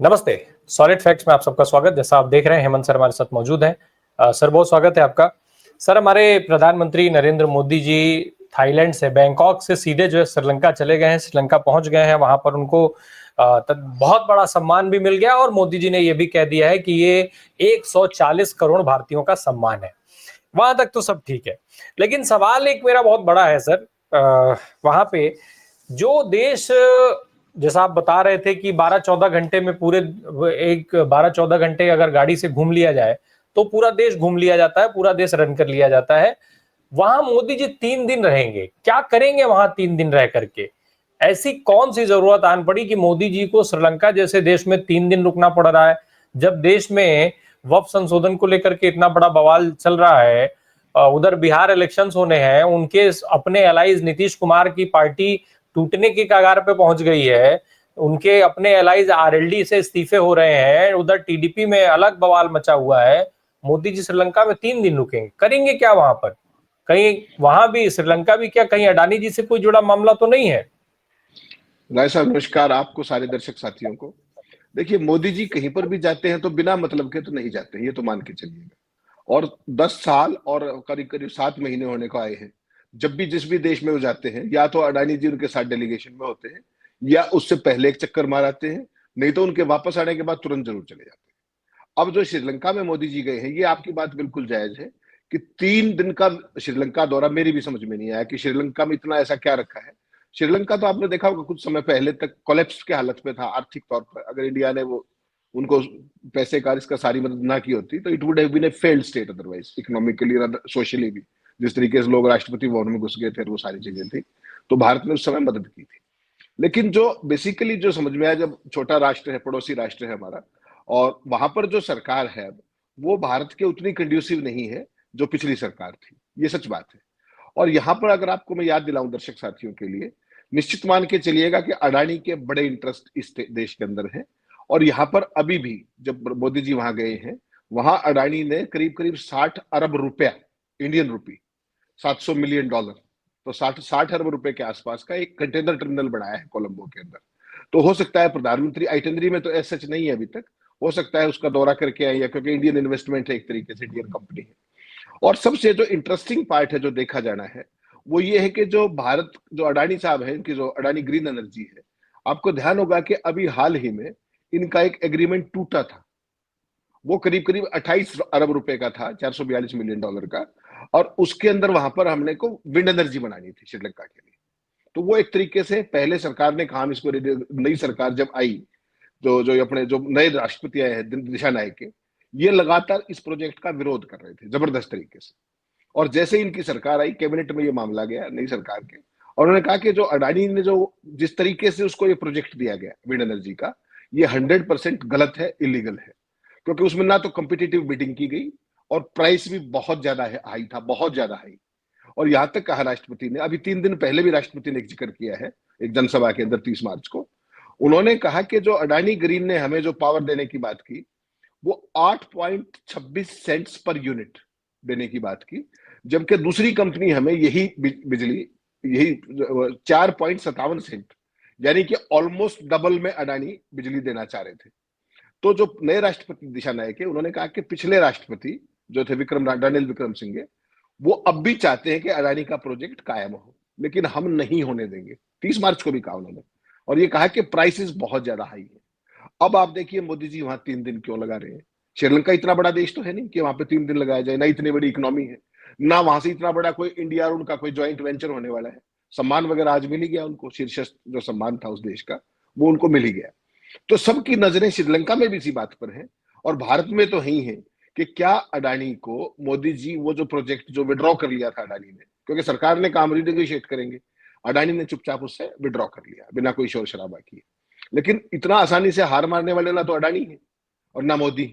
नमस्ते। Solid facts में आप सबका स्वागत। जैसा आप देख रहे हैं, हेमंत सर हमारे साथ मौजूद हैं। सर, बहुत स्वागत है आपका। सर, हमारे प्रधानमंत्री नरेंद्र मोदी जी थाईलैंड से, बैंकॉक से सीधे जो है श्रीलंका चले गए हैं, श्रीलंका पहुंच गए हैं। वहां पर उनको बहुत बड़ा सम्मान भी मिल गया और मोदी जी ने यह भी कह दिया है कि ये 140 करोड़ भारतीयों का सम्मान है। वहां तक तो सब ठीक है, लेकिन सवाल एक मेरा बहुत बड़ा है सर। वहां पे जो देश, जैसा आप बता रहे थे कि 12-14 घंटे में पूरे, एक 12-14 घंटे अगर गाड़ी से घूम लिया जाए तो पूरा देश घूम लिया जाता है, पूरा देश रन कर लिया जाता है। वहां मोदी जी 3 दिन रहेंगे, क्या करेंगे वहां 3 दिन रह करके? ऐसी कौन सी जरूरत आन पड़ी कि मोदी जी को श्रीलंका जैसे देश में 3 दिन रुकना पड़ रहा है, जब देश में वक्फ संशोधन को लेकर के इतना बड़ा बवाल चल रहा है। उधर बिहार इलेक्शंस होने हैं, उनके अपने एलाइज नीतीश कुमार की पार्टी टूटने की कगार पे पहुंच गई है, उनके अपने एलाइज आरएलडी से इस्तीफे हो रहे हैं, उधर टीडीपी में अलग बवाल मचा हुआ है। मोदी जी श्रीलंका में 3 दिन रुकेंगे, करेंगे क्या वहां पर? कहीं वहां भी, श्रीलंका भी क्या कहीं अडानी जी से कोई जुड़ा मामला तो नहीं है? राय साहब नमस्कार, आपको, सारे दर्शक साथियों को। देखिए, मोदी जी कहीं पर भी जाते हैं तो बिना मतलब के तो नहीं जाते, ये तो मान के चलिएगा। और 10 साल और करीब करीब 7 महीने होने को आए हैं। जब भी जिस भी देश में वो जाते हैं, या तो अडानी जी उनके साथ डेलीगेशन में होते हैं, या उससे पहले एक चक्कर माराते हैं, नहीं तो उनके वापस आने के बाद तुरंत जरूर चले जाते हैं। अब जो श्रीलंका में मोदी जी गए हैं, ये आपकी बात बिल्कुल जायज है कि 3 दिन का श्रीलंका दौरा मेरी भी समझ में नहीं आया कि श्रीलंका में इतना ऐसा क्या रखा है। श्रीलंका तो आपने देखा होगा कुछ समय पहले तक कोलैप्स के हालत में था आर्थिक तौर पर। अगर इंडिया ने वो उनको पैसे का इसका सारी मदद ना की होती तो it would have been a failed state otherwise, economically socially भी। जिस तरीके से लोग राष्ट्रपति भवन में घुस गए थे, वो सारी चीजें थी, तो भारत ने उस समय मदद की थी। लेकिन जो बेसिकली जो समझ में आया, जब छोटा राष्ट्र है, पड़ोसी राष्ट्र है हमारा, और वहां पर जो सरकार है वो भारत के उतनी कंड्यूसिव नहीं है जो पिछली सरकार थी, ये सच बात है। और यहाँ पर अगर आपको मैं याद दिलाऊं दर्शक साथियों के लिए, निश्चित मान के चलिएगा कि अडानी के बड़े इंटरेस्ट इस देश के अंदर है। और यहाँ पर अभी भी जब मोदी जी वहां गए हैं, वहां अडानी ने करीब करीब 60 अरब रुपया, इंडियन रुपी, $700 मिलियन, तो 60 अरब रुपए के आसपास का एक कंटेनर टर्मिनल बनाया है कोलंबो के अंदर। तो हो सकता है प्रधानमंत्री आइटनरी में तो ऐसा सच नहीं है अभी तक, हो सकता है उसका दौरा करके आए, या क्योंकि इंडियन इन्वेस्टमेंट है, एक तरीके से इंडियन कंपनी है। और सबसे जो इंटरेस्टिंग पार्ट है जो देखा जाना है, वो ये है कि जो भारत, जो अडानी साहब है, इनकी जो अडानी ग्रीन एनर्जी है, आपको ध्यान होगा कि अभी हाल ही में इनका एक एग्रीमेंट टूटा था। वो करीब करीब 28 अरब रुपए का था, $442 मिलियन का। और उसके अंदर वहां पर हमने को विंड एनर्जी बनानी थी श्रीलंका के लिए। तो वो एक तरीके से पहले सरकार ने कहा, इसको नई सरकार जब आई, जो जो अपने जो नए राष्ट्रपति आए हैं दिशा नायक के, ये लगातार इस प्रोजेक्ट का विरोध कर रहे थे जबरदस्त तरीके से। और जैसे ही इनकी सरकार आई, कैबिनेट में ये मामला गया नई सरकार के, और उन्होंने कहा कि जो अडानी ने जो जिस तरीके से उसको ये प्रोजेक्ट दिया गया विंड एनर्जी का, ये 100% गलत है, इलीगल है। क्योंकि उसमें ना तो कम्पिटिटिव बिडिंग की गई, और प्राइस भी बहुत ज्यादा हाई था, बहुत ज्यादा हाई। और यहां तक कहा राष्ट्रपति ने, अभी 3 दिन पहले भी राष्ट्रपति ने एक जिक्र किया है एक जनसभा के अंदर 30 मार्च को। उन्होंने कहा कि जो अडानी ग्रीन ने हमें जो पावर देने की बात की, वो 8.26 सेंट्स पर यूनिट देने की बात की, जबकि दूसरी कंपनी हमें यही बिजली, यही 4.57 सेंट, यानी कि ऑलमोस्ट डबल में अडानी बिजली देना चाह रहे थे। तो जो नए राष्ट्रपति दिशा नायक है, उन्होंने कहा कि पिछले राष्ट्रपति जो थे रानिल विक्रम सिंघे, वो अब भी चाहते हैं कि अडानी का प्रोजेक्ट कायम हो, लेकिन हम नहीं होने देंगे। 30 मार्च को भी कहा उन्होंने। और ये कहा कि प्राइसेस बहुत ज्यादा हाई है। अब आप देखिए मोदी जी वहां 3 दिन क्यों लगा रहे हैं। श्रीलंका इतना बड़ा देश तो है नहीं कि वहां पे 3 दिन लगाया जाए, ना इतनी बड़ी इकोनॉमी है, ना वहां से इतना बड़ा कोई इंडिया और उनका कोई ज्वाइंट वेंचर होने वाला है। सम्मान वगैरह आज मिल ही गया उनको, शीर्षस्थ जो सम्मान था उस देश का, वो उनको मिल ही गया। तो सबकी नजरें श्रीलंका में भी इसी बात पर है, और भारत में तो ही है कि क्या अडानी को मोदी जी वो जो प्रोजेक्ट जो विड्रॉ कर लिया था अडानी ने, क्योंकि सरकार ने काम रिनेगोशिएट करेंगे, अडानी ने चुपचाप उससे विड्रॉ कर लिया बिना कोई शोर शराबा किए। लेकिन इतना आसानी से हार मारने वाले ना तो अडानी है और ना मोदी।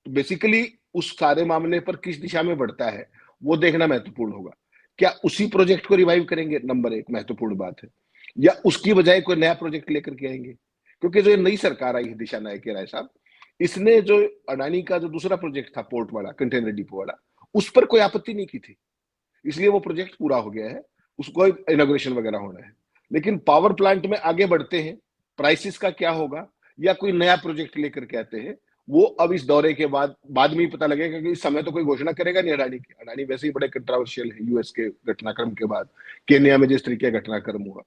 तो बेसिकली उस सारे मामले पर किस दिशा में बढ़ता है वो देखना महत्वपूर्ण होगा। क्या उसी प्रोजेक्ट को रिवाइव करेंगे, नंबर एक महत्वपूर्ण बात है, या उसकी बजाय कोई नया प्रोजेक्ट लेकर के आएंगे। क्योंकि जो नई सरकार आई है दिशा नायक राय साहब, इसने जो अडानी का जो दूसरा प्रोजेक्ट था पोर्ट वाला, कंटेनर डिपो वाला, उस पर कोई आपत्ति नहीं की थी, इसलिए वो प्रोजेक्ट पूरा हो गया है, उसको इनॉग्रेशन वगैरह होना है। लेकिन पावर प्लांट में आगे बढ़ते हैं, प्राइसेस का क्या होगा या कोई नया प्रोजेक्ट लेकर के आते हैं, वो अब इस दौरे के बाद में ही पता लगेगा, कि इस समय तो कोई घोषणा करेगा नहीं अडानी की। अडानी वैसे ही बड़े कंट्रोवर्शियल है यूएस के घटनाक्रम के बाद, केन्या में जिस तरीके का घटनाक्रम हुआ।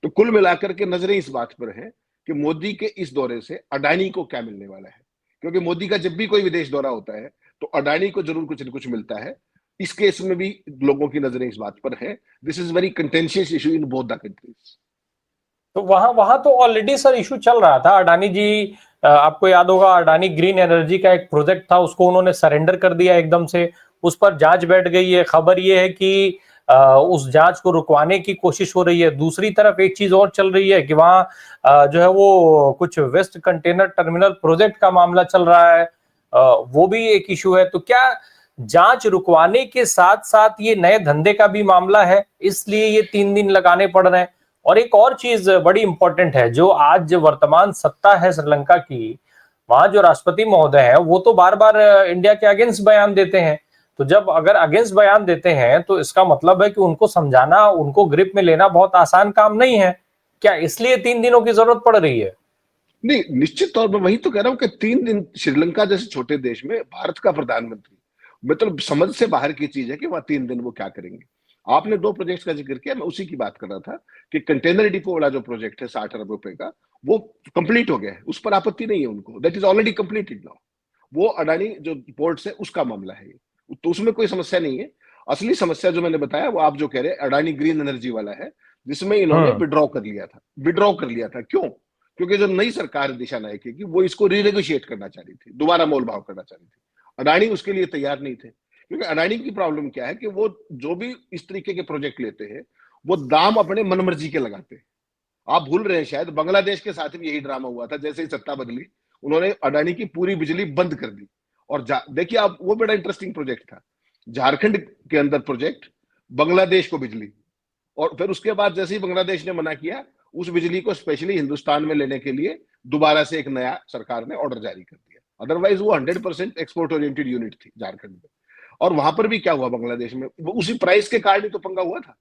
तो कुल मिलाकर के नजरें इस बात पर हैं कि मोदी के इस दौरे से अडानी को क्या मिलने वाला है, क्योंकि मोदी का जब भी कोई विदेश दौरा होता है तो अडानी को जरूर कुछ न कुछ मिलता है। इस केस में भी लोगों की नजरें इस बात पर है। This is very contentious issue in both the countries. तो वहां वहां तो ऑलरेडी सर इशू चल रहा था। अडानी जी, आपको याद होगा, अडानी ग्रीन एनर्जी का एक प्रोजेक्ट था, उसको उन्होंने सरेंडर कर दिया एकदम से। उस पर जांच बैठ गई है। खबर ये है कि उस जांच को रुकवाने की कोशिश हो रही है। दूसरी तरफ एक चीज और चल रही है कि वहां जो है वो कुछ वेस्ट कंटेनर टर्मिनल प्रोजेक्ट का मामला चल रहा है, वो भी एक इशू है। तो क्या जांच रुकवाने के साथ साथ ये नए धंधे का भी मामला है, इसलिए ये 3 दिन लगाने पड़ रहे हैं? और एक और चीज बड़ी इंपॉर्टेंट है, जो आज वर्तमान सत्ता है श्रीलंका की, वहां जो राष्ट्रपति महोदय हैं वो तो बार बार इंडिया के अगेंस्ट बयान देते हैं। तो जब अगर अगेंस्ट बयान देते हैं तो इसका मतलब है कि उनको समझाना, उनको ग्रिप में लेना बहुत आसान काम नहीं है। क्या इसलिए 3 दिनों की जरूरत पड़ रही है? नहीं, निश्चित तौर पर वही तो कह रहा हूं कि 3 दिन श्रीलंका जैसे छोटे देश में भारत का प्रधानमंत्री, मतलब समझ से बाहर की चीज है कि वह 3 दिन वो क्या करेंगे। आपने 2 प्रोजेक्ट्स का जिक्र किया, मैं उसी की बात कर रहा था कि कंटेनर डिपो वाला जो प्रोजेक्ट है 60 अरब रुपए का, वो कंप्लीट हो गया है, उस पर आपत्ति नहीं है उनको। That is already completed now. वो अडानी जो पोर्ट से उसका मामला है ये, तो उसमें कोई समस्या नहीं है। असली समस्या जो मैंने बताया वो आप जो कह रहे हैं अडानी ग्रीन एनर्जी वाला है, जिसमें इन्होंने हम्म। विड्रॉ कर लिया था। क्यों? क्योंकि जो नई सरकार दिशा नायक की, वो इसको रीनेगोशिएट करना चाह रही थी, दोबारा मोल भाव करना चाह रही थी। अडानी उसके लिए तैयार नहीं थे, क्योंकि अडानी की प्रॉब्लम क्या है कि वो जो भी इस तरीके के प्रोजेक्ट लेते हैं, वो दाम अपने मनमर्जी के लगाते हैं। आप भूल रहे हैं शायद, बांग्लादेश के साथ भी यही ड्रामा हुआ था। जैसे ही सत्ता बदली, उन्होंने अडानी की पूरी बिजली बंद कर दी। और देखिए आप, वो बड़ा इंटरेस्टिंग प्रोजेक्ट था, झारखंड के अंदर प्रोजेक्ट, बांग्लादेश को बिजली। और फिर उसके बाद जैसे ही बांग्लादेश ने मना किया, उस बिजली को स्पेशली हिंदुस्तान में लेने के लिए दोबारा से एक नया सरकार ने ऑर्डर जारी कर दिया। अदरवाइज वो 100% एक्सपोर्ट ओरिएंटेड यूनिट थी झारखंड में। और वहां पर भी क्या हुआ, बांग्लादेश में वो उसी प्राइस के कारण ही तो पंगा हुआ था।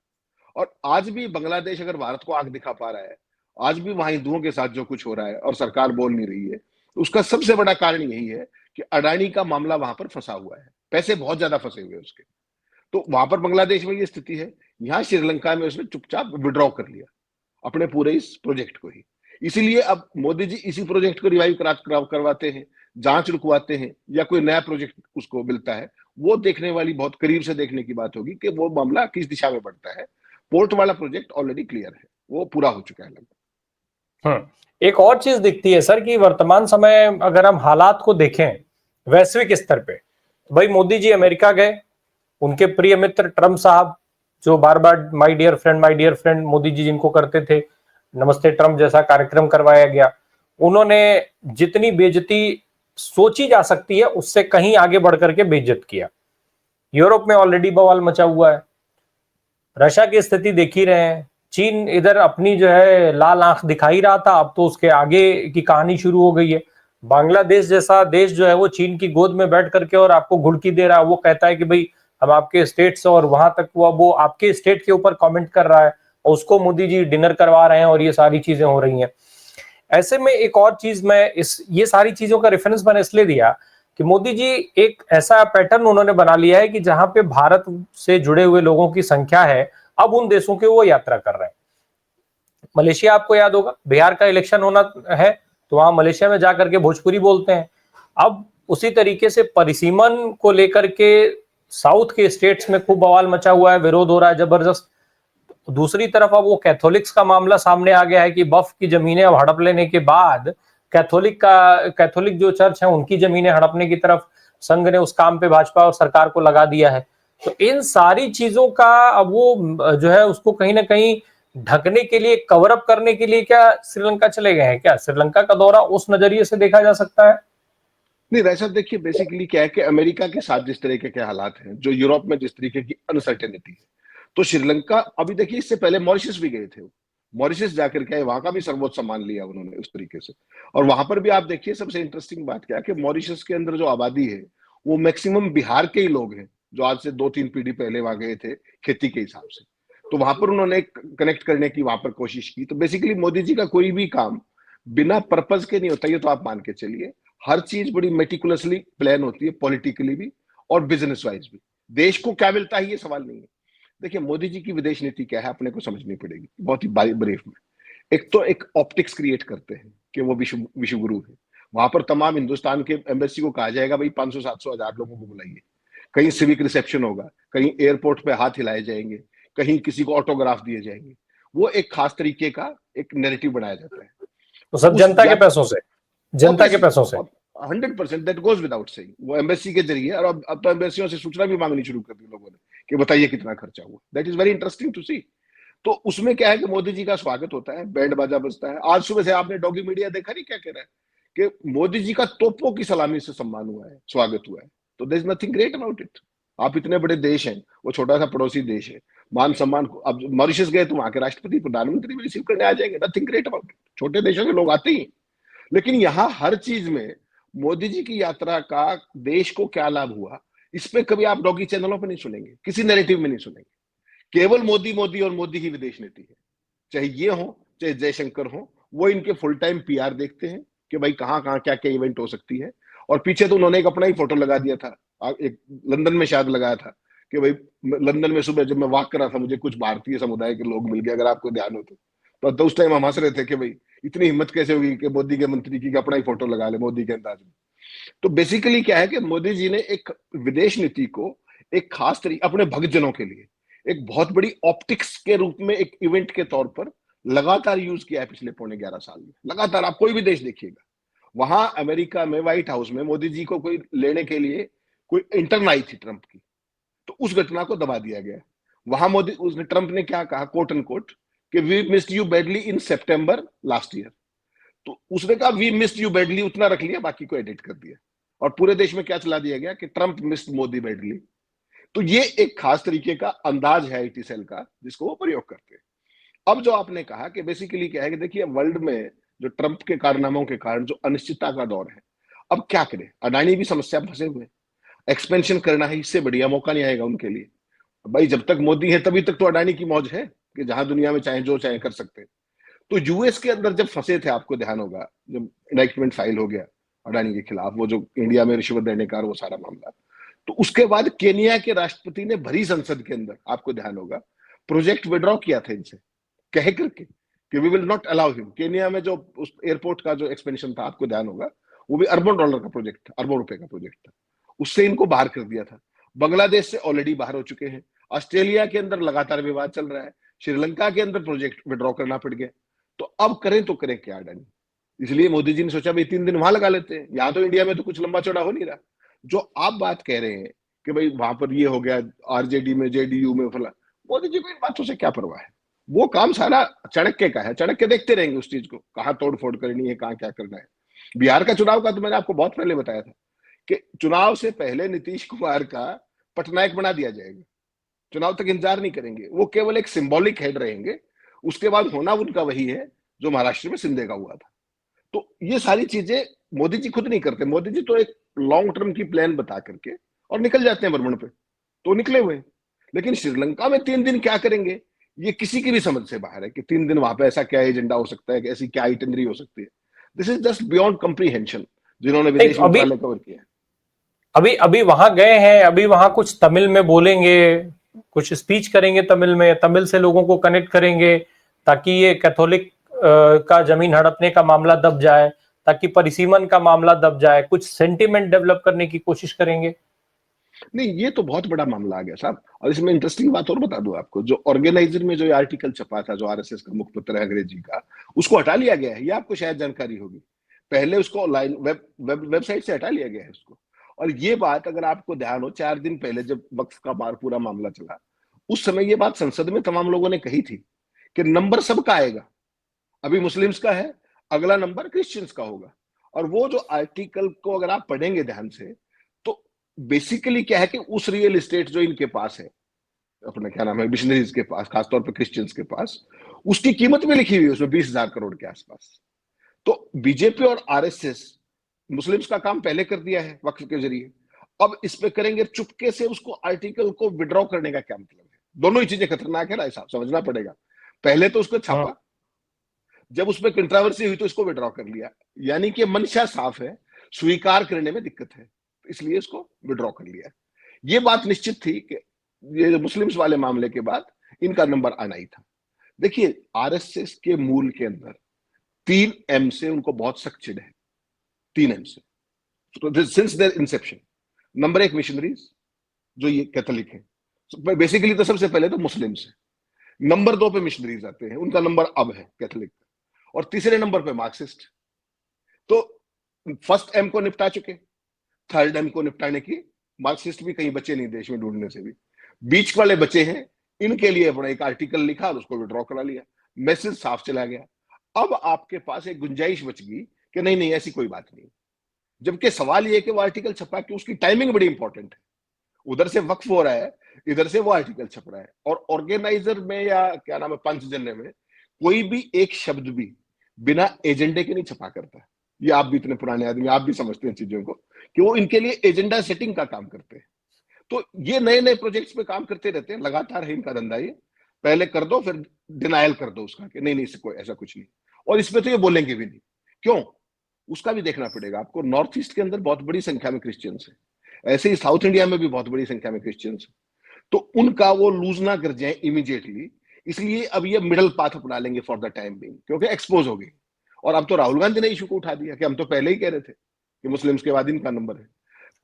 और आज भी बांग्लादेश अगर भारत को आंख दिखा पा रहा है, आज भी वहां हिंदुओं के साथ जो कुछ हो रहा है और सरकार बोल नहीं रही है, तो उसका सबसे बड़ा कारण यही है कि अडानी का मामला वहां पर फंसा हुआ है। पैसे बहुत ज्यादा फंसे हुए उसके। तो वहां पर बांग्लादेश में ये स्थिति है। यहाँ श्रीलंका में उसने चुपचाप विड्रॉ कर लिया अपने पूरे इस प्रोजेक्ट को ही। इसीलिए अब मोदी जी इसी प्रोजेक्ट को रिवाइव करवाते हैं, जांच रुकवाते हैं, या कोई नया प्रोजेक्ट उसको मिलता है। वो देखने वाली, बहुत करीब से देखने की बात होगी कि वो मामला किस दिशा में बढ़ता है। पोर्ट वाला प्रोजेक्ट ऑलरेडी क्लियर है, वो पूरा हो चुका है लगभग। एक और चीज दिखती है सर कि वर्तमान समय अगर हम हालात को देखें वैश्विक स्तर पे, तो भाई मोदी जी अमेरिका गए, उनके प्रिय मित्र ट्रम्प साहब, जो बार बार my dear friend Modi ji जिनको करते थे, नमस्ते ट्रम्प जैसा कार्यक्रम करवाया गया। उन्होंने जितनी बेइज्जती सोची जा सकती है उससे कहीं आगे बढ़ करके बेइज्जत किया। यूरोप में ऑलरेडी बवाल मचा हुआ है। रशिया की स्थिति देख ही रहे हैं। चीन इधर अपनी जो है लाल आंख दिखाई रहा था, अब तो उसके आगे की कहानी शुरू हो गई है। बांग्लादेश जैसा देश जो है वो चीन की गोद में बैठ करके और आपको घुड़की दे रहा है। वो कहता है कि भाई हम आपके स्टेट से, और वहां तक वो आपके स्टेट के ऊपर कमेंट कर रहा है और उसको मोदी जी डिनर करवा रहे हैं और ये सारी चीजें हो रही हैं। ऐसे में एक और चीज मैं ये सारी चीजों का रेफरेंस मैंने इसलिए दिया कि मोदी जी एक ऐसा पैटर्न उन्होंने बना लिया है कि जहां पे भारत से जुड़े हुए लोगों की संख्या है, अब उन देशों के वो यात्रा कर रहे हैं। मलेशिया आपको याद होगा, बिहार का इलेक्शन होना है तो वहां मलेशिया में जाकर के भोजपुरी बोलते हैं। अब उसी तरीके से परिसीमन को लेकर के साउथ के स्टेट्स में खूब बवाल मचा हुआ है, विरोध हो रहा है जबरदस्त। दूसरी तरफ अब वो कैथोलिक्स का मामला सामने आ गया है कि वक्फ की जमीनें अब हड़प लेने के बाद कैथोलिक जो चर्च है उनकी जमीनें हड़पने की तरफ संघ ने उस काम पे भाजपा और सरकार को लगा दिया है। तो इन सारी चीजों का अब वो जो है उसको कहीं ना कहीं ढकने के लिए, कवर अप करने के लिए क्या श्रीलंका चले गए हैं? क्या श्रीलंका का दौरा उस नजरिए से देखा जा सकता है? नहीं राय साहब, देखिए बेसिकली क्या है कि अमेरिका के साथ जिस तरीके के हालात हैं, जो यूरोप में जिस तरीके की अनसर्टेनिटी है, तो श्रीलंका, अभी देखिए इससे पहले मॉरिशस भी गए थे। मॉरिशस जाकर के वहां का भी सर्वोच्च सम्मान लिया उन्होंने उस तरीके से। और वहां पर भी आप देखिए, सबसे इंटरेस्टिंग बात क्या है कि मॉरिशस के अंदर जो आबादी है वो मैक्सिमम बिहार के ही लोग हैं, जो आज से 2-3 पीढ़ी पहले वहां गए थे खेती के हिसाब से। तो वहां पर उन्होंने कनेक्ट करने की वहां पर कोशिश की। तो बेसिकली मोदी जी का कोई भी काम बिना पर्पज के नहीं होता, ये तो आप मान के चलिए। हर चीज बड़ी मेटिकुलसली प्लान होती है, पॉलिटिकली भी और बिजनेस वाइज भी। देश को क्या मिलता है ये सवाल नहीं है। देखिए मोदी जी की विदेश नीति क्या है अपने को समझनी पड़ेगी बहुत ही ब्रीफ में। एक तो एक ऑप्टिक्स क्रिएट करते हैं कि वो विश्व विश्व गुरु है। वहां पर तमाम हिंदुस्तान के एम्बेसी को कहा जाएगा भाई 500 700 हजार लोगों को बुलाइए। कहीं सिविक रिसेप्शन होगा, कहीं एयरपोर्ट पे हाथ हिलाए जाएंगे, कहीं किसी को ऑटोग्राफ दिए जाएंगे। वो एक खास तरीके का एक नैरेटिव बनाया जाता है। तो सब उस जनता के पैसों से, जनता के ऑब्वियसली पैसों से। 100% दैट गोज विदाउट सेइंग, वो एम्बेसी के जरिए। और अब तो एम्बेसियों से सूचना भी मांगनी शुरू कर दी लोगों ने कि बताइए कितना खर्चा हुआ। That is very interesting to see. तो उसमें क्या है कि मोदी जी का स्वागत होता है, बैंड बाजा बजता है। आज सुबह से आपने डॉगी मीडिया देखा नहीं क्या कह रहा है कि मोदी जी का तोपों की सलामी से सम्मान हुआ है, स्वागत हुआ है। तो there is nothing great about it. आप इतने बड़े देश हैं, वो छोटा सा पड़ोसी देश है, मान सम्मान। अब मॉरिशस गए तो वहां के राष्ट्रपति प्रधानमंत्री भी रिसीव करने आ जाएंगे, नथिंग ग्रेट अबाउट इट। छोटे देशों के लोग आते ही। लेकिन यहां हर चीज में मोदी जी की यात्रा का देश को क्या लाभ हुआ, इस पे कभी आप डॉगी चैनलों पे नहीं सुनेंगे, किसी नैरेटिव में नहीं सुनेंगे। केवल मोदी मोदी और मोदी की विदेश नीति है। चाहे ये हो चाहे जयशंकर हो, वो इनके फुल टाइम पीआर देखते हैं कि भाई कहाँ कहाँ क्या क्या इवेंट हो सकती है। और पीछे तो उन्होंने एक अपना ही फोटो लगा दिया था, एक लंदन में शायद लगाया था कि भाई लंदन में सुबह जब मैं वॉक कर रहा था मुझे कुछ भारतीय समुदाय के लोग मिल गए, अगर आपको ध्यान हो तो उस टाइम हम हंस रहे थे कि भाई इतनी हिम्मत कैसे होगी कि मोदी के मंत्री की अपना ही फोटो लगा ले मोदी के अंदाज में। तो बेसिकली क्या है कि मोदी जी ने एक विदेश नीति को एक खास तरीके अपने भक्तजनों के लिए एक बहुत बड़ी ऑप्टिक्स के रूप में एक इवेंट के तौर पर लगातार यूज किया है पिछले पौने 11 साल में। लगातार आप कोई भी देश देखिएगा, वहां अमेरिका में व्हाइट हाउस में मोदी जी को कोई लेने के लिए कोई इंटर्न आई थी ट्रंप की, तो उस घटना को दबा दिया गया। वहां मोदी उसने ट्रंप ने क्या कहा, कोट एंड कोट, कि we missed you badly in सितंबर लास्ट ईयर। तो उसने कहा वी मिस्ड यू बैडली उतना रख लिया, बाकी को एडिट कर दिया। और पूरे देश में क्या चला दिया गया कि ट्रंप मिस्ड मोदी बैडली। तो ये एक खास तरीके का अंदाज है आईटी सेल का जिसको वो प्रयोग करते हैं। अब जो आपने कहा कि बेसिकली क्या है कि देखिए वर्ल्ड में जो ट्रंप के कारनामों के कारण जो अनिश्चितता का दौर है, अब क्या करें। अडानी भी समस्या में फंसे हुए, एक्सपेंशन करना है, इससे बढ़िया मौका नहीं आएगा उनके लिए। भाई जब तक मोदी है तभी तक तो अडानी की मौज है कि जहां दुनिया में चाहे जो चाहे कर सकते हैं। तो यूएस के अंदर जब फंसे थे, आपको ध्यान होगा जब इंडाइटमेंट फाइल हो गया अडानी के खिलाफ, वो जो इंडिया में रिश्वत देने का वो सारा मामला, तो उसके बाद केनिया के राष्ट्रपति ने भरी संसद के अंदर, आपको ध्यान होगा, प्रोजेक्ट विड्रॉ किया था इनसे कह करके कि we will not allow him. Kenya में जो उस एयरपोर्ट का जो एक्सपेंशन था, आपको ध्यान होगा, वो भी अरबों डॉलर का प्रोजेक्ट था, अरबों रुपए का प्रोजेक्ट था। उससे इनको बाहर कर दिया था। बांग्लादेश से ऑलरेडी बाहर हो चुके हैं। ऑस्ट्रेलिया के अंदर लगातार विवाद चल रहा है। श्रीलंका के अंदर प्रोजेक्ट विड्रॉ करना पड़ गया। तो अब करें तो करें क्या अडानी। इसलिए मोदी जी ने सोचा भाई 3 दिन वहां लगा लेते हैं, यहाँ तो इंडिया में तो कुछ लंबा चौड़ा हो नहीं रहा। जो आप बात कह रहे हैं कि भाई वहां पर ये हो गया, आरजेडी में जेडीयू में फला, मोदी जी को इन बातों से क्या परवाह है। वो काम सारा चाणक्य का है, चाणक्य देखते रहेंगे उस चीज को, कहाँ तोड़ फोड़ करनी है, कहाँ क्या करना है। बिहार का चुनाव का तो मैंने आपको बहुत पहले बताया था कि चुनाव से पहले नीतीश कुमार का पटनायक बना दिया जाएगा। चुनाव तक इंतजार नहीं करेंगे, वो केवल एक सिंबॉलिक हेड रहेंगे। उसके बाद होना उनका वही है जो महाराष्ट्र में सिंधे का हुआ था। तो ये सारी चीजें मोदी जी खुद नहीं करते। मोदी जी तो एक लॉन्ग टर्म की प्लान बता करके और निकल जाते हैं भ्रमण पे, तो निकले हुए। लेकिन श्रीलंका में 3 दिन क्या करेंगे, ये किसी की भी समझ से बाहर है कि 3 दिन वहां पे ऐसा क्या एजेंडा हो सकता है, कि ऐसी क्या आइटनरी हो सकती है। This is just beyond comprehension जिन्होंने नहीं, विदेश अभी मंत्रालय कवर किया है। अभी अभी वहां गए हैं, अभी वहां कुछ तमिल में बोलेंगे, कुछ स्पीच करेंगे तमिल में, तमिल से लोगों को कनेक्ट करेंगे ताकि ये कैथोलिक का जमीन हड़पने का मामला दब जाए, ताकि परिसीमन का मामला दब जाए, कुछ सेंटिमेंट डेवलप करने की कोशिश करेंगे। नहीं, ये तो बहुत बड़ा मामला आ गया साहब। और इसमें इंटरेस्टिंग बात और बता दूं आपको, जो ऑर्गेनाइजर में जो आर्टिकल छपा था, जो आरएसएस का मुखपत्र है अंग्रेजी का, उसको हटा लिया गया है। ये आपको शायद जानकारी होगी। पहले उसको ऑनलाइन वेबसाइट से हटा लिया गया है उसको। और ये बात अगर आपको ध्यान हो, 4 दिन पहले जब वक्फ का पूरा मामला चला, उस समय ये बात संसद में तमाम लोगों ने कही थी कि नंबर सबका आएगा। अभी मुस्लिम्स का है, अगला नंबर क्रिश्चियंस का होगा। और वो जो आर्टिकल को अगर आप पढ़ेंगे ध्यान से, तो बेसिकली क्या है कि उस रियल एस्टेट जो इनके पास है, अपना क्या नाम है, मिशनरीज के पास, खासतौर पर क्रिश्चियंस के पास, उसकी कीमत भी लिखी हुई है उसमें 20,000 करोड़ के आसपास। तो बीजेपी और आरएसएस मुस्लिम्स का काम पहले कर दिया है वक्फ के जरिए। अब इस पे करेंगे चुपके से, उसको आर्टिकल को विड्रॉ करने का क्या मतलब है। दोनों ही चीजें खतरनाक है ना, साहब समझना पड़ेगा। पहले तो उसको छापा, जब उसमें कंट्रोवर्सी हुई तो इसको विड्रॉ कर लिया, यानी कि मंशा साफ है, स्वीकार करने में दिक्कत है, इसलिए इसको विड्रॉ कर लिया। ये बात निश्चित थी कि ये मुस्लिम्स वाले मामले के बाद इनका नंबर आना ही था। देखिए, आरएसएस के मूल के अंदर 3M से उनको बहुत सख्त चिढ़ है, 3M से since their inception. Number 1 missionaries, जो ये कैथोलिक है, बेसिकली तो सबसे पहले तो मुस्लिम से, नंबर 2 पे मिशनरीज आते हैं, उनका नंबर अब है कैथोलिक, और तीसरे नंबर पे मार्क्सिस्ट। तो फर्स्ट एम को निपटा चुके, थर्ड एम को निपटाने की मार्क्सिस्ट भी कहीं बचे नहीं देश में ढूंढने से भी, बीच वाले बचे हैं, इनके लिए अपना एक आर्टिकल लिखा और उसको विड्रॉ करा लिया, मैसेज साफ चला गया। अब आपके पास एक गुंजाइश बच गई कि नहीं नहीं ऐसी कोई बात नहीं, जबकि सवाल यह कि वो आर्टिकल छपा कि उसकी टाइमिंग बड़ी इंपॉर्टेंट है, उधर से वक्फ हो रहा है, इधर से वो आर्टिकल छप रहा है, और ऑर्गेनाइजर में या क्या नाम है पंचजन्य में कोई भी एक शब्द भी बिना एजेंडे के नहीं छपा करता। ये आप भी इतने पुराने आदमी, आप भी समझते हैं चीजों को कि वो इनके लिए एजेंडा सेटिंग का काम करते हैं। तो ये नए नए प्रोजेक्ट्स पे काम करते रहते हैं, लगातार है इनका धंधा ये, पहले कर दो फिर डिनायल कर दो उसका कि नहीं नहीं इससे कोई ऐसा कुछ नहीं, और इसमें तो ये बोलेंगे भी नहीं। क्यों? उसका भी देखना पड़ेगा आपको। नॉर्थ ईस्ट के अंदर बहुत बड़ी संख्या में क्रिश्चियंस है, ऐसे ही साउथ इंडिया में भी बहुत बड़ी संख्या में क्रिश्चियंस है, तो उनका वो लूज ना कर जाए इमीडिएटली, इसलिए अब ये मिडल पाथ अपना लेंगे फॉर द टाइम बिंग, क्योंकि एक्सपोज हो गई। और अब तो राहुल गांधी ने इशू को उठा दिया कि हम तो पहले ही कह रहे थे कि मुस्लिम्स के बाद इनका नंबर है।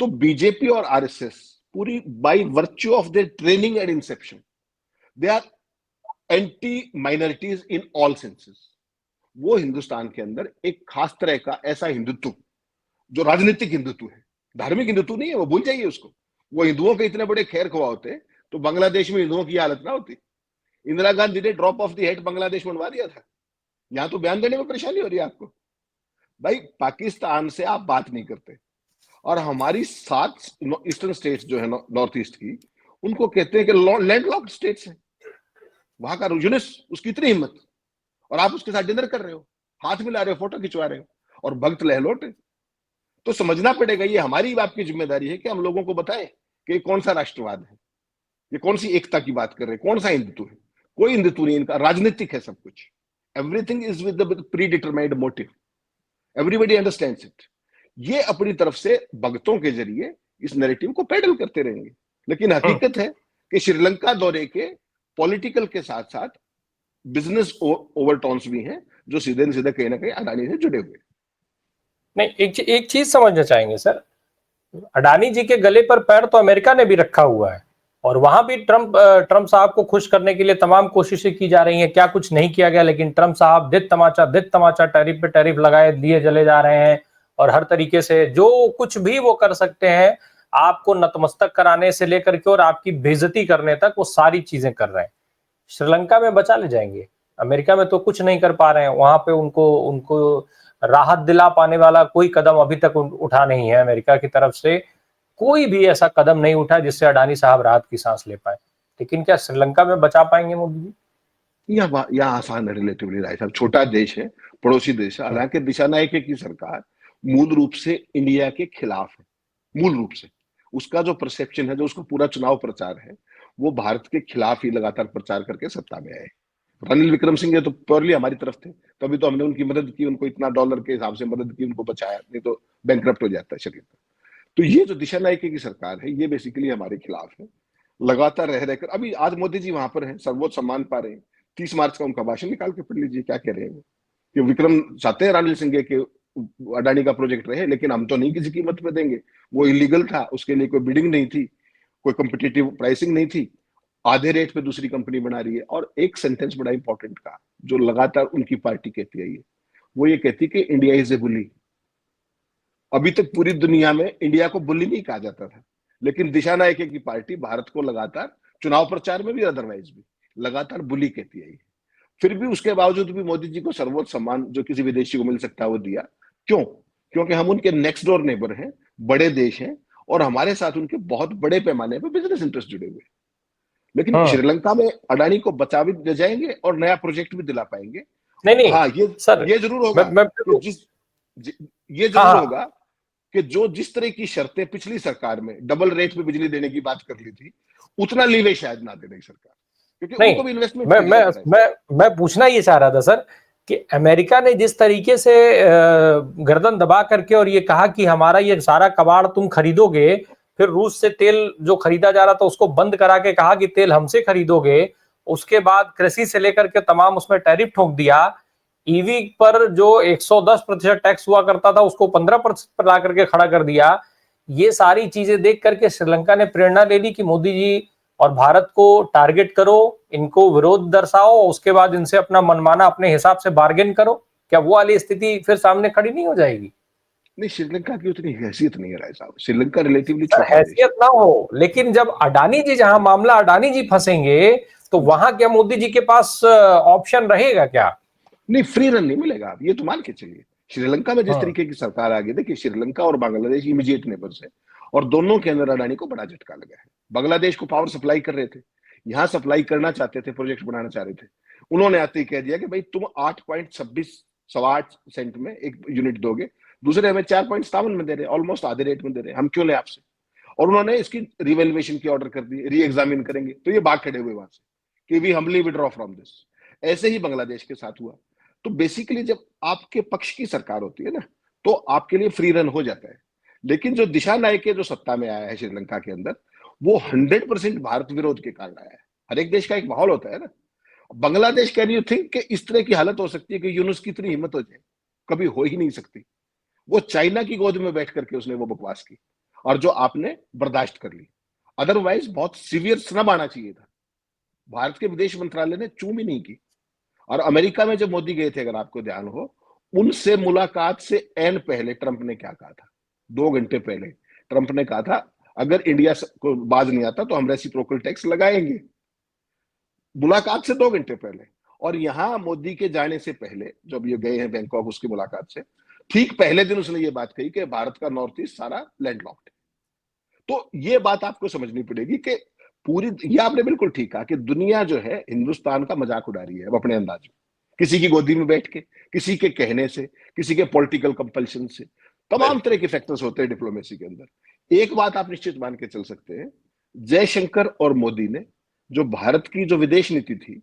तो बीजेपी और आरएसएस पूरी by virtue of their training and inception they are anti minorities in all senses. वो हिंदुस्तान के अंदर एक खास तरह का ऐसा हिंदुत्व जो राजनीतिक हिंदुत्व है, धार्मिक हिंदुत्व नहीं है, वो भूल जाइए उसको। वो हिंदुओं के इतने बड़े खैर खुआ होते तो बांग्लादेश में हिंदुओं की हालत ना होती। इंदिरा गांधी ने drop of the head Bangladesh बनवा दिया था, यहां तो बयान देने में परेशानी हो रही है आपको। भाई पाकिस्तान से आप बात नहीं करते, और हमारी 7 ईस्टर्न स्टेट्स जो है नॉर्थ ईस्ट की, उनको कहते हैं कि लैंडलॉक्ड स्टेट्स है। वहां का यूनिस, उसकी इतनी हिम्मत, और आप उसके साथ डिनर कर रहे हो, हाथ मिला रहे हो, फोटो खिंचवा रहे हो, और भक्त लहलोटे। तो समझना पड़ेगा, ये हमारी आपकी जिम्मेदारी है कि हम लोगों को बताएं कि कौन सा राष्ट्रवाद है, ये कौन सी एकता की बात कर रहे हैं, कौन सा हिंदुत्व है। कोई हिंदुत्व नहीं, इनका राजनीतिक है सब कुछ। Everything is with the pre determined motive, everybody understands it. ये अपनी तरफ से भक्तों के जरिए इस नैरेटिव को पेडल करते रहेंगे, लेकिन हकीकत है कि श्रीलंका दौरे के पॉलिटिकल के साथ साथ बिजनेस ओवरटोन्स भी हैं जो सीधे न सीधे कहीं ना कहीं अडानी से जुड़े हुए। नहीं, एक चीज समझना चाहेंगे सर, अडानी जी के गले पर पैर तो अमेरिका ने भी रखा हुआ है, और वहां भी ट्रंप साहब को खुश करने के लिए तमाम कोशिशें की जा रही हैं। क्या कुछ नहीं किया गया, लेकिन ट्रंप साहब दित तमाचा टैरिफ पे टैरिफ लगाए दिए चले जा रहे हैं, और हर तरीके से जो कुछ भी वो कर सकते हैं आपको नतमस्तक कराने से लेकर के और आपकी बेइज्जती करने तक, वो सारी चीजें कर रहे हैं। श्रीलंका में बचा ले जाएंगे, अमेरिका में तो कुछ नहीं कर पा रहे हैं। वहां पे उनको राहत दिला पाने वाला कोई कदम अभी तक उठा नहीं है। अमेरिका की तरफ से कोई भी ऐसा कदम नहीं उठा जिससे अडानी साहब राहत की सांस ले पाए। लेकिन क्या श्रीलंका में बचा पाएंगे मोदी जी? यह आसान है रिलेटिवली राय साहब, छोटा देश है, पड़ोसी देश है। हालांकि दिशानायक की सरकार मूल रूप से इंडिया के खिलाफ है, मूल रूप से उसका जो परसेप्शन है, जो उसका पूरा चुनाव प्रचार है, वो भारत के खिलाफ ही लगातार प्रचार करके सत्ता में आए। रनिल विक्रम सिंह तो प्योरली हमारी तरफ थे, तभी तो हमने उनकी मदद की, उनको इतना डॉलर के हिसाब से मदद की, उनको बचाया, नहीं तो बैंकरप्ट हो जाता है श्रीलंका। तो ये जो दिशानायक की सरकार है, ये बेसिकली हमारे खिलाफ है। लगातार रह रहकर अभी आज मोदी जी वहां पर हैं, सर्वोच्च सम्मान पा रहे हैं। 30 मार्च का उनका भाषण निकाल के पढ़ लीजिए, क्या कह रहे हैं कि विक्रम चाहते हैं रानिल सिंह के अडानी का प्रोजेक्ट रहे, लेकिन हम तो नहीं किसी कीमत पे देंगे, वो इलीगल था, उसके लिए कोई बिडिंग नहीं थी, कोई कॉम्पिटिटिव प्राइसिंग नहीं थी, आधे रेट पे दूसरी कंपनी बना रही है। और एक सेंटेंस बड़ा इंपॉर्टेंट का जो लगातार उनकी पार्टी कहती है, वो ये कहती है कि इंडिया इज ए बुली। अभी तक पूरी दुनिया में इंडिया को बुली नहीं कहा जाता था, लेकिन दिशानायक की पार्टी भारत को लगातार चुनाव प्रचार में भी अदरवाइज भी लगातार बुली कहती है। फिर भी उसके बावजूद भी मोदी जी को सर्वोच्च सम्मान जो किसी विदेशी को मिल सकता है वो दिया। क्यों? क्योंकि हम उनके नेक्स्ट डोर नेबर हैं, बड़े देश हैं, और हमारे साथ उनके बहुत बड़े पैमाने पर बिजनेस इंटरेस्ट जुड़े हुए। लेकिन श्रीलंका में अडानी को बचा भी ले जाएंगे और नया प्रोजेक्ट भी दिला पाएंगे। नहीं हाँ, ये जरूर होगा होगा कि जो जिस तरह की शर्तें पिछली सरकार में डबल रेट पे बिजली देने की बात कर ली थी, उतना लीवे शायद ना दे रही सरकार, क्योंकि उनको भी इन्वेस्टमेंट। मैं पूछना ये चाह रहा था सर कि अमेरिका ने जिस तरीके से गर्दन दबा करके और ये कहा कि हमारा ये सारा कबाड़ तुम खरीदोगे, फिर रूस से तेल जो खरीदा जा रहा था उसको बंद करा के कहा कि तेल हमसे खरीदोगे, उसके बाद कृषि से लेकर के तमाम उसमें टैरिफ ठोक दिया, ईवी पर जो 110% टैक्स हुआ करता था उसको 15% पर ला करके खड़ा कर दिया। ये सारी चीजें देख करके श्रीलंका ने प्रेरणा ले ली कि मोदी जी और भारत को टारगेट करो, इनको विरोध दर्शाओ, उसके बाद इनसे अपना मनमाना अपने हिसाब से बार्गेन करो। क्या वो वाली स्थिति फिर सामने खड़ी नहीं हो जाएगी? नहीं, श्रीलंका की उतनी हैसियत नहीं है राय साहब। श्रीलंका रिलेटिवली सर छोटा देश है। हैसियत ना हो, लेकिन जब अडानी जी, जहां मामला अडानी जी फंसेंगे तो वहां क्या मोदी जी के पास ऑप्शन रहेगा क्या? नहीं, फ्री रन नहीं मिलेगा। आप ये तो मान के चलिए, श्रीलंका में जिस तरीके की सरकार आ गई, देखिए श्रीलंका और बांग्लादेश इमीडिएट नेबर्स है, और दोनों के अंदर अडानी को बड़ा झटका लगा है। बांग्लादेश को पावर सप्लाई कर रहे थे, यहाँ सप्लाई करना चाहते थे, प्रोजेक्ट बनाना चाह रहे थे, उन्होंने आते ही कह दिया कि भाई तुम 8.26 में एक यूनिट दोगे, दूसरे हमें 4.57 में दे रहे, ऑलमोस्ट आधे रेट में दे रहे, हम क्यों ले आपसे? और उन्होंने इसकी रिवेल्युएशन की ऑर्डर कर दी, री एग्जामिन करेंगे। तो ये भाग खड़े हुए वहां से कि we humbly withdraw from this. ऐसे ही बांग्लादेश के साथ हुआ। तो बेसिकली जब आपके पक्ष की सरकार होती है ना, तो आपके लिए फ्री रन हो जाता है। लेकिन जो दिशा नायक जो सत्ता में आया है श्रीलंका के अंदर, वो 100% भारत विरोध के कारण आया है। हर एक देश का एक माहौल होता है ना। बांग्लादेश, कैन यू थिंक कि इस तरह की हालत हो सकती है कि यूनुस की इतनी हिम्मत हो जाए? कभी हो ही नहीं सकती। वो चाइना की गोद में बैठ करके उसने वो बकवास की, और जो आपने बर्दाश्त कर ली। अदरवाइज बहुत सीवियर श्रम आना चाहिए था। भारत के विदेश मंत्रालय ने चूम ही नहीं की। और अमेरिका में जब मोदी गए थे, अगर आपको ध्यान हो, उनसे मुलाकात से एन पहले ट्रंप ने क्या कहा था? 2 घंटे पहले ट्रंप ने कहा था अगर इंडिया को बाज नहीं आता तो हम रेसिप्रोकल टैक्स लगाएंगे। मुलाकात से 2 घंटे पहले। और यहां मोदी के जाने से पहले जब ये गए हैं बैंकॉक, उसकी मुलाकात से ठीक पहले दिन उसने ये बात कही कि भारत का नॉर्थ ईस्ट सारा लैंडलॉक्ड है। तो ये बात आपको समझनी पड़ेगी कि पूरी, ये आपने बिल्कुल ठीक कहा कि दुनिया जो है हिंदुस्तान का मजाक उड़ा रही है अब अपने अंदाज में, किसी की गोदी में बैठ के, किसी के कहने से, किसी के पॉलिटिकल कंपल्शन से। तमाम तरह के फैक्टर्स होते हैं डिप्लोमेसी के अंदर। एक बात आप निश्चित मान के चल सकते हैं, जयशंकर और मोदी ने जो भारत की जो विदेश नीति थी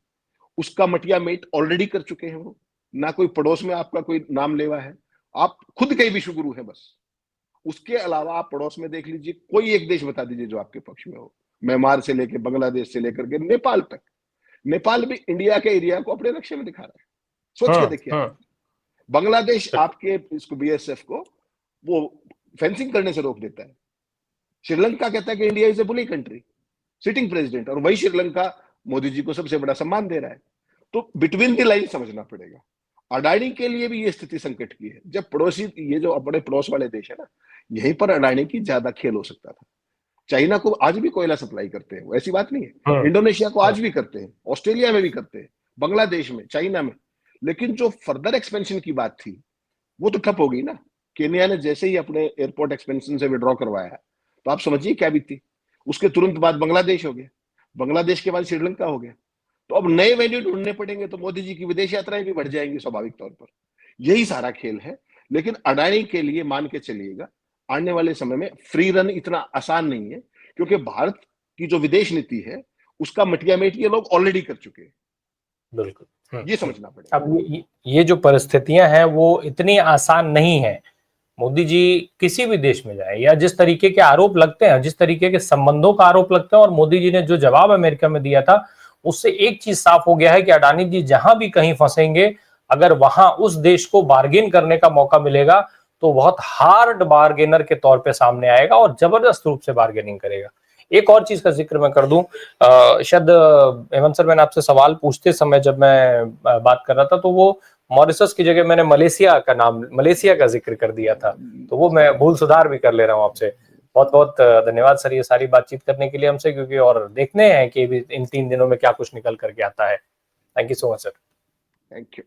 उसका मटिया मेट ऑलरेडी कर चुके हैं। वो ना कोई पड़ोस में आपका कोई नाम लेवा है, आप खुद के विश्वगुरु हैं बस। उसके अलावा आप पड़ोस में देख लीजिए, कोई एक देश बता दीजिए जो आपके पक्ष में हो। म्यांमार से लेकर बांग्लादेश से लेकर के नेपाल तक। नेपाल भी इंडिया के एरिया को अपने नक्शे में दिखा रहा है। सोच के देखिए। बांग्लादेश आपके इसको बीएसएफ को वो फेंसिंग करने से रोक देता है। श्रीलंका कहता है कि India is a bully country, sitting president, और वही श्रीलंका मोदी जी को सबसे बड़ा सम्मान दे रहा है। तो बिटवीन द लाइन समझना पड़ेगा। अडानी के लिए भी ये स्थिति संकट की है। जब पड़ोसी, ये जो बड़े पड़ोस वाले देश है ना, यहीं पर अडानी की ज्यादा खेल हो सकता था। चाइना को आज भी कोयला सप्लाई करते हैं, ऐसी बात नहीं है। इंडोनेशिया को आज भी करते हैं, ऑस्ट्रेलिया में भी करते हैं, बांग्लादेश में, चाइना में। लेकिन जो फर्दर एक्सपेंशन की बात थी वो तो ठप हो गई ना। केन्या ने जैसे ही अपने एयरपोर्ट एक्सपेंशन से विड्रॉ करवाया, तो आप समझिए क्या बीती। उसके तुरंत बाद बांग्लादेश हो गया, बांग्लादेश के बाद श्रीलंका हो गया। तो अब नए वेन्यू ढूंढने पड़ेंगे, तो मोदी जी की विदेश यात्राएं भी बढ़ जाएंगी स्वाभाविक तौर पर। यही सारा खेल है। लेकिन अडानी के लिए मान के चलिएगा, आने वाले समय में फ्री रन इतना आसान नहीं है, क्योंकि भारत की जो विदेश नीति है उसका मटियामेट ये लोग ऑलरेडी कर चुके हैं। बिल्कुल, ये समझना पड़ेगा। अब ये जो परिस्थितियां हैं वो इतनी आसान नहीं है। मोदी जी किसी भी देश में जाए, या जिस तरीके के आरोप लगते हैं, जिस तरीके के संबंधों का आरोप लगता है, और मोदी जी ने जो जवाब अमेरिका में दिया था, उससे एक चीज साफ हो गया है कि अडानी जी जहां भी कहीं फंसेंगे, अगर वहां उस देश को बार्गेन करने का मौका मिलेगा तो बहुत हार्ड बार्गेनर के तौर पे सामने आएगा और जबरदस्त रूप से बार्गेनिंग करेगा। एक और चीज का जिक्र मैं कर दूं, शायद हेमंत सर, मैंने आपसे सवाल पूछते समय जब मैं बात कर रहा था तो वो मॉरिशस की जगह मैंने मलेशिया का जिक्र कर दिया था, तो वो मैं भूल सुधार भी कर ले रहा हूँ आपसे। बहुत बहुत धन्यवाद सर ये सारी बातचीत करने के लिए हमसे, क्योंकि और देखने हैं कि इन 3 दिनों में क्या कुछ निकल करके आता है। Thank you so much sir. Thank you.